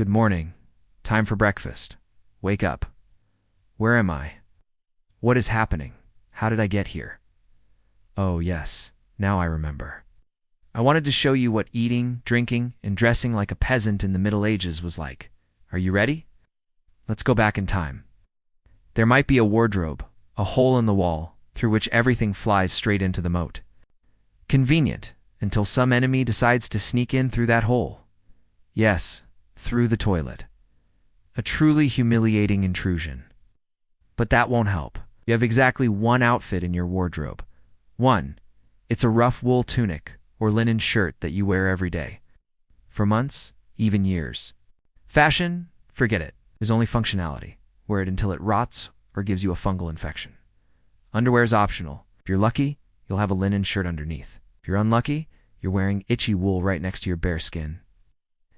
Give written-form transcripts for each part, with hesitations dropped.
Good morning. Time for breakfast. Wake up. Where am I? What is happening? How did I get here? Oh, yes. Now I remember. I wanted to show you what eating, drinking, and dressing like a peasant in the Middle Ages was like. Are you ready? Let's go back in time. There might be a wardrobe, a hole in the wall, through which everything flies straight into the moat. Convenient, until some enemy decides to sneak in through that hole. Yes, through the toilet. A truly humiliating intrusion. But that won't help. You have exactly one outfit in your wardrobe. One, it's a rough wool tunic or linen shirt that you wear every day. For months, even years. Fashion, forget it. There's only functionality. Wear it until it rots or gives you a fungal infection. Underwear is optional. If you're lucky, you'll have a linen shirt underneath. If you're unlucky, you're wearing itchy wool right next to your bare skin.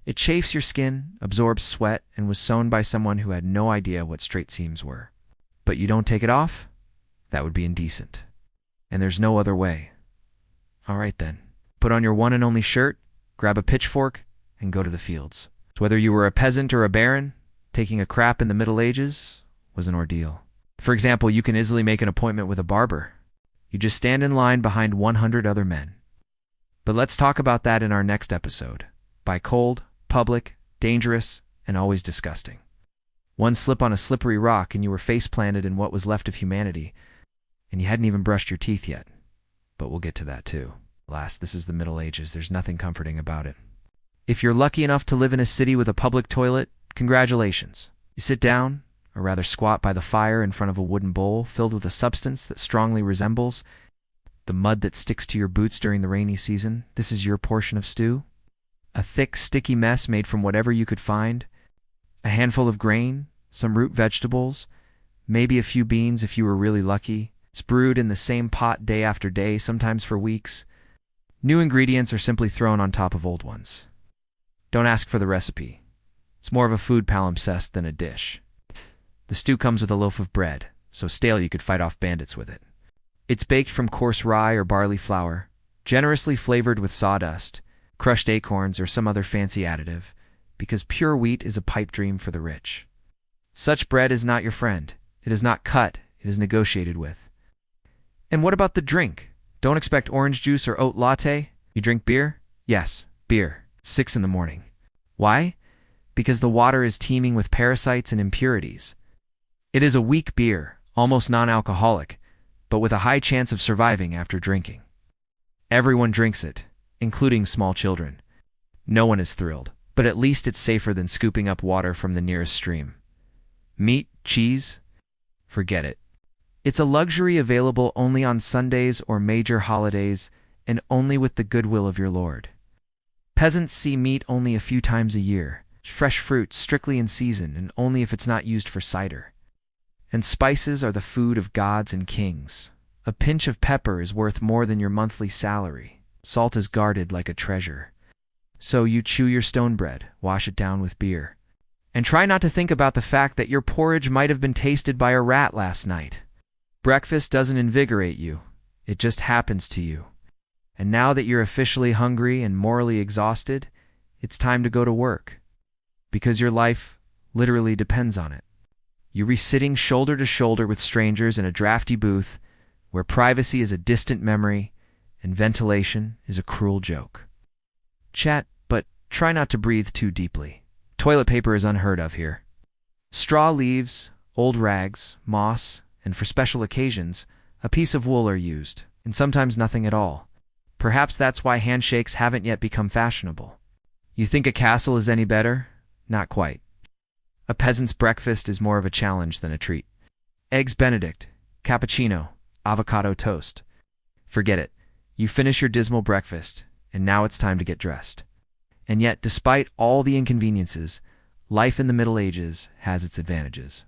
It chafes your skin, absorbs sweat, and was sewn by someone who had no idea what straight seams were. But you don't take it off? That would be indecent. And there's no other way. All right then. Put on your one and only shirt, grab a pitchfork, and go to the fields. Whether you were a peasant or a baron, taking a crap in the Middle Ages was an ordeal. For example, you can easily make an appointment with a barber. You just stand in line behind 100 other men. But let's talk about that in our next episode. By cold, public, dangerous, and always disgusting. One slip on a slippery rock and you were face-planted in what was left of humanity, and you hadn't even brushed your teeth yet. But we'll get to that too. Alas, this is the Middle Ages. There's nothing comforting about it. If you're lucky enough to live in a city with a public toilet, congratulations. You sit down, or rather squat by the fire in front of a wooden bowl filled with a substance that strongly resembles the mud that sticks to your boots during the rainy season. This is your portion of stew. A thick, sticky mess made from whatever you could find. A handful of grain, some root vegetables, maybe a few beans if you were really lucky. It's brewed in the same pot day after day, sometimes for weeks. New ingredients are simply thrown on top of old ones. Don't ask for the recipe. It's more of a food palimpsest than a dish. The stew comes with a loaf of bread, so stale you could fight off bandits with it. It's baked from coarse rye or barley flour, generously flavored with sawdust, crushed acorns, or some other fancy additive, because pure wheat is a pipe dream for the rich. Such bread is not your friend. It is not cut, it is negotiated with. And what about the drink? Don't expect orange juice or oat latte. You drink beer? Yes, beer. 6 in the morning. Why? Because the water is teeming with parasites and impurities. It is a weak beer, almost non-alcoholic, but with a high chance of surviving after drinking. Everyone drinks it, including small children. No one is thrilled, but at least it's safer than scooping up water from the nearest stream. Meat, cheese? Forget it. It's a luxury available only on Sundays or major holidays, and only with the goodwill of your lord. Peasants see meat only a few times a year, fresh fruit strictly in season and only if it's not used for cider. And spices are the food of gods and kings. A pinch of pepper is worth more than your monthly salary. Salt is guarded like a treasure. So you chew your stone bread, wash it down with beer. And try not to think about the fact that your porridge might have been tasted by a rat last night. Breakfast doesn't invigorate you. It just happens to you. And now that you're officially hungry and morally exhausted, it's time to go to work. Because your life literally depends on it. You'll be sitting shoulder to shoulder with strangers in a drafty booth where privacy is a distant memory and ventilation is a cruel joke. Chat, but try not to breathe too deeply. Toilet paper is unheard of here. Straw leaves, old rags, moss, and for special occasions, a piece of wool are used, and sometimes nothing at all. Perhaps that's why handshakes haven't yet become fashionable. You think a castle is any better? Not quite. A peasant's breakfast is more of a challenge than a treat. Eggs Benedict, cappuccino, avocado toast. Forget it. You finish your dismal breakfast, and now it's time to get dressed. And yet, despite all the inconveniences, life in the Middle Ages has its advantages.